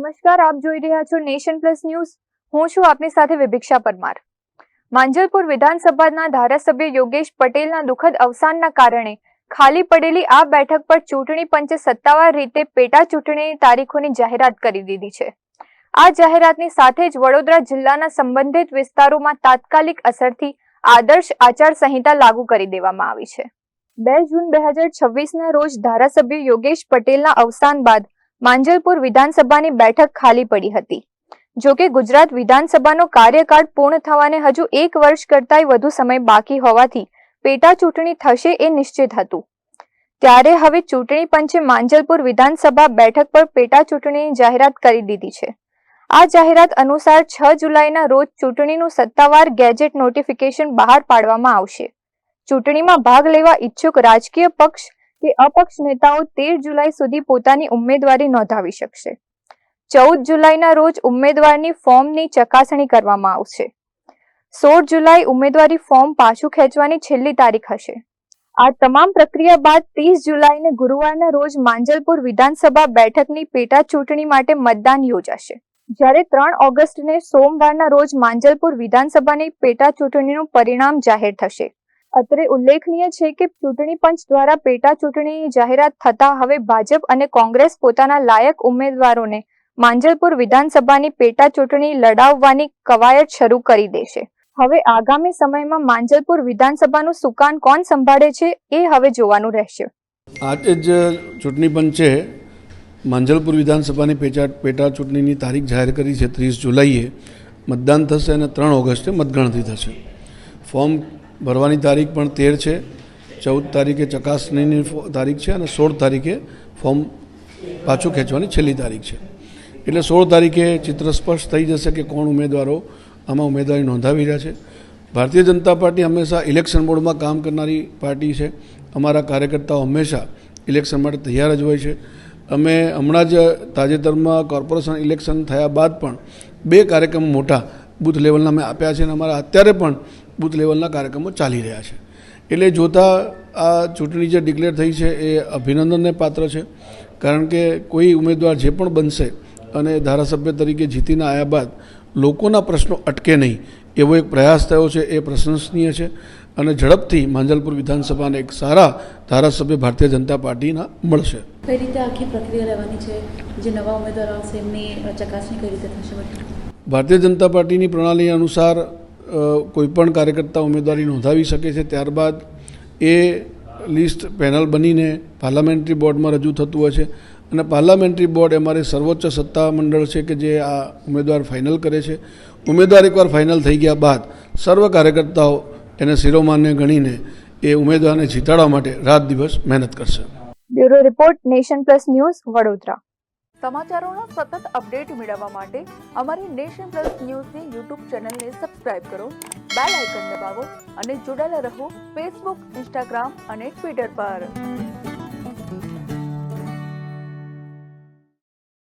નમસ્કાર, આપ જોઈ રહ્યા છો નેશન પ્લસ ન્યૂઝ. હું છું આપની સાથે વિભિક્ષા પરમાર. માંજલપુર વિધાનસભાના ધારાસભ્ય યોગેશ પટેલના દુઃખદ અવસાનના કારણે ખાલી પડેલી આ બેઠક પર ચૂંટણી પંચે સત્તાવાર રીતે પેટા ચૂંટણીની તારીખોની જાહેરાત કરી દીધી છે. આ જાહેરાતની સાથે જ વડોદરા જિલ્લાના સંબંધિત વિસ્તારોમાં તાત્કાલિક અસરથી આદર્શ આચાર સંહિતા લાગુ કરી દેવામાં આવી છે. 2 જૂન 2026ના રોજ ધારાસભ્ય યોગેશ પટેલના અવસાન બાદ માંજલપુર વિધાનસભાની બેઠક ખાલી પડી હતી. જો કે ગુજરાત વિધાનસભાનો કાર્યકાળ પૂર્ણ થવાને હજુ 1 વર્ષ કરતાંય વધુ સમય બાકી હોવાથી પેટા ચૂંટણી થશે એ નિશ્ચિત હતું. ત્યારે હવે ચૂંટણી પંચે માંજલપુર વિધાનસભા બેઠક પર પેટા ચૂંટણીની જાહેરાત કરી દીધી છે. આ જાહેરાત અનુસાર 6 જુલાઈના રોજ ચૂંટણીનું સત્તાવાર ગેજેટ નોટિફિકેશન બહાર પાડવામાં આવશે. ચૂંટણીમાં ભાગ લેવા ઈચ્છુક રાજકીય પક્ષ કે અપક્ષ નેતાઓ 13 જુલાઈ સુધી પોતાની ઉમેદવારી નોંધાવી શકશે. 14 જુલાઈના રોજ ઉમેદવારની ફોર્મની ચકાસણી કરવામાં આવશે. 16 જુલાઈ ઉમેદવારી ફોર્મ પાછું ખેંચવાની છેલ્લી તારીખ હશે. આ તમામ પ્રક્રિયા બાદ 30 જુલાઈને ગુરુવારના રોજ માંજલપુર વિધાનસભા બેઠકની પેટા ચૂંટણી માટે મતદાન યોજાશે. જ્યારે 3 ઓગસ્ટને સોમવારના રોજ માંજલપુર વિધાનસભાની પેટા ચૂંટણીનું પરિણામ જાહેર થશે. અત્રે ઉલ્લેખનીય છે કે ચૂંટણી પંચ દ્વારા પેટા ચૂંટણીની જાહેરાત થતા હવે ભાજપ અને કોંગ્રેસ પોતાના લાયક ઉમેદવારોને માંજલપુર વિધાનસભાની પેટા ચૂંટણી લડાવવાની કવાયત શરૂ કરી દેશે. હવે આગામી સમયમાં માંજલપુર વિધાનસભાનું સુકાન કોણ સંભાળે છે એ હવે જોવાનું રહેશે. આજે જ ચૂંટણી પંચે માંજલપુર વિધાનસભાની પેટા ચૂંટણીની તારીખ જાહેર કરી છે. 30 જુલાઈએ મતદાન થશે અને 3 ઓગસ્ટે મતગણતરી થશે. ફોર્મ ભરવાની તારીખ પણ 13 છે, 14 તારીખે ચકાસણીની તારીખ છે અને 16 તારીખે ફોર્મ પાછું ખેંચવાની છેલ્લી તારીખ છે. એટલે 16 તારીખે ચિત્ર સ્પષ્ટ થઈ જશે કે કોણ ઉમેદવારો આમાં ઉમેદવારી નોંધાવી રહ્યા છે. ભારતીય જનતા પાર્ટી હંમેશા ઇલેક્શન મોડમાં કામ કરનારી પાર્ટી છે. અમારા કાર્યકર્તાઓ હંમેશા ઇલેક્શન માટે તૈયાર જ હોય છે. અમે હમણાં જ તાજેતરમાં કોર્પોરેશન ઇલેક્શન થયા બાદ પણ 2 કાર્યક્રમો મોટા બૂથ લેવલના અમે આપ્યા છે અને અમારા અત્યારે પણ બૂથ લેવલના કાર્યક્રમો ચાલી રહ્યા છે. એટલે જોતાં આ ચૂંટણી જે ડિક્લેર થઈ છે એ અભિનંદનને પાત્ર છે. કારણ કે કોઈ ઉમેદવાર જે પણ બનશે અને ધારાસભ્ય તરીકે જીતીને આવ્યા બાદ લોકોના પ્રશ્નો અટકે નહીં એવો એક પ્રયાસ થયો છે. એ પ્રશંસનીય છે અને ઝડપથી માંજલપુર વિધાનસભાને એક સારા ધારાસભ્ય ભારતીય જનતા પાર્ટીના મળશે. કઈ રીતે આખી પ્રક્રિયા રહેવાની છે? જે નવા ઉમેદવારો આવશે એમની ચકાસણી કઈ રીતે થશે? ભારતીય જનતા પાર્ટીની પ્રણાલી અનુસાર કોઈપણ કાર્યકર્તા ઉમેદવારી નોંધાવી શકે છે. ત્યારબાદ એ લિસ્ટ પેનલ બનીને પાર્લામેન્ટરી બોર્ડમાં રજૂ થતું હોય છે અને પાર્લામેન્ટરી બોર્ડ અમારે સર્વોચ્ચ સત્તા મંડળ છે કે જે આ ઉમેદવાર ફાઇનલ કરે છે. ઉમેદવાર એકવાર ફાઇનલ થઈ ગયા બાદ સર્વ કાર્યકર્તાઓ એને શિરોમાન્ય ગણીને એ ઉમેદવારને જીતાડવા માટે રાત દિવસ મહેનત કરશે. Bureau report, nation plus news, Vadodara. સમાચારોના સતત અપડેટ મેળવવા માટે અમારી નેશન પ્લસ ન્યૂઝની યુટ્યુબ ચેનલને સબસ્ક્રાઇબ કરો, બેલ આઇકન દબાવો અને જોડાયેલા રહો ફેસબુક, ઇન્સ્ટાગ્રામ અને ટ્વિટર પર.